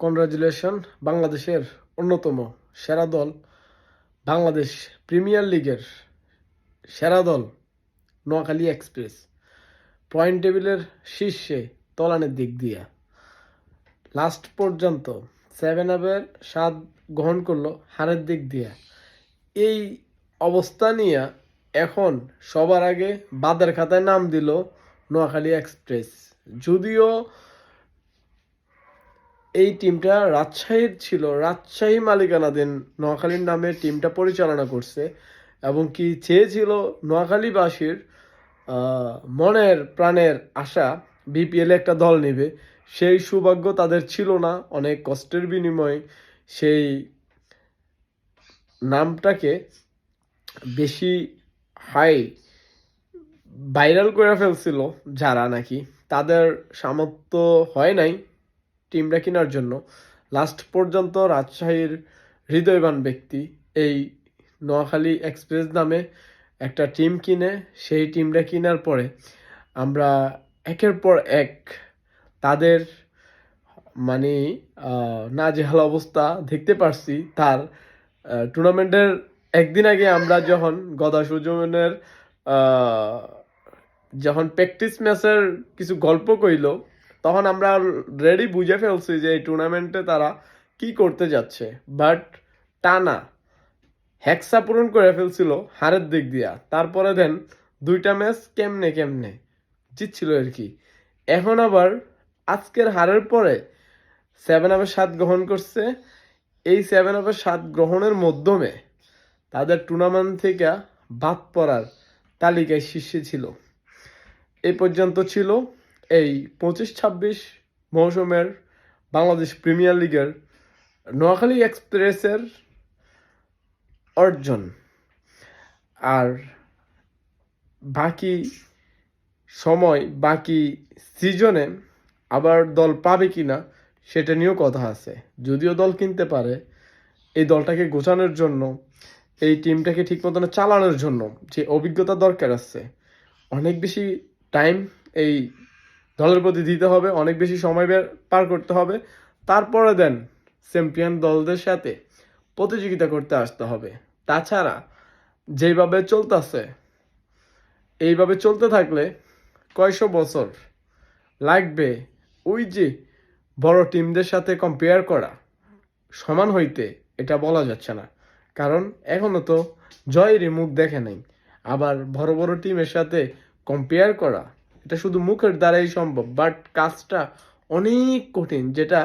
Congratulation, বাংলাদেশের অন্যতম সেরা দল, বাংলাদেশ প্রিমিয়ার লিগের সেরা দল নোয়াখালী এক্সপ্রেস পয়েন্ট টেবিলের শীর্ষে তলানের দিক দিয়ে লাস্ট পর্যন্ত 7-আপের স্বাদ গ্রহণ করলো হারের দিক দিয়ে। এই অবস্থা নিয়ে এখন সবার আগে বাদের খাতায় নাম দিল নোয়াখালী এক্সপ্রেস। যদিও এই টিমটা রাজশাহীর ছিল, রাজশাহী মালিকানাধীন নোয়াখালীর নামে টিমটা পরিচালনা করছে এবং কি চেয়েছিল নোয়াখালীবাসীর মনের প্রাণের আশা বিপিএল একটা দল নেবে, সেই সৌভাগ্য তাদের ছিল না। অনেক কষ্টের বিনিময়ে সেই নামটাকে বেশি হাই ভাইরাল করে ফেলছিল যারা নাকি তাদের সামর্থ্য হয় নাই টিমটা কেনার জন্য। লাস্ট পর্যন্ত রাজশাহীর হৃদয়বান ব্যক্তি এই নোয়াখালী এক্সপ্রেস নামে একটা টিম কিনে, সেই টিমটা কেনার পরে আমরা একের পর এক তাদের মানে নাজেহাল অবস্থা দেখতে পারছি। তার টুর্নামেন্টের একদিন আগে আমরা যখন গদা সুজনের যখন প্র্যাকটিস ম্যাচের কিছু গল্প কইল, তখন আমরা রেডি বুঝে ফেলছি যে এই টুর্নামেন্টে তারা কি করতে যাচ্ছে। বাট টানা হ্যাক্সা পূরণ করে ফেলছিল হারের দিক দিয়া। তারপরে দেন দুইটা ম্যাচ কেমনে জিতছিল আর কি। এখন আবার আজকের হারের পরে 7-আপের স্বাদ গ্রহণ করছে। এই 7-আপের স্বাদ গ্রহণের মাধ্যমে তাদের টুর্নামেন্ট থেকে বাদ পড়ার তালিকায় শীর্ষে ছিল। এই পর্যন্ত ছিল এই 25-26 মৌসুমের বাংলাদেশ প্রিমিয়ার লিগের নোয়াখালী এক্সপ্রেসের অর্জন। আর বাকি সময় বাকি সিজনে আবার দল পাবে কিনা সেটা নিয়েও কথা আছে। যদিও দল কিনতে পারে, এই দলটাকে গোছানোর জন্য, এই টিমটাকে ঠিক মতন চালানোর জন্য যে অভিজ্ঞতা দরকার আছে, অনেক বেশি টাইম এই দলের প্রতি দিতে হবে, অনেক বেশি সময় পার করতে হবে। তারপরে দেন চ্যাম্পিয়ন দলদের সাথে প্রতিযোগিতা করতে আসতে হবে। তাছাড়া যেইভাবে চলতেছে, এইভাবে চলতে থাকলে কয়শো বছর লাগবে ওই যে বড় টিমদের সাথে কম্পেয়ার করা সমান হইতে, এটা বলা যাচ্ছে না। কারণ এখনো তো জয়েরই মুখ দেখে নাই। আবার বড় বড় টিমের সাথে কম্পেয়ার করা এটা শুধু মুখের দ্বারাই সম্ভব, বাট কাজটা অনেক কঠিন, যেটা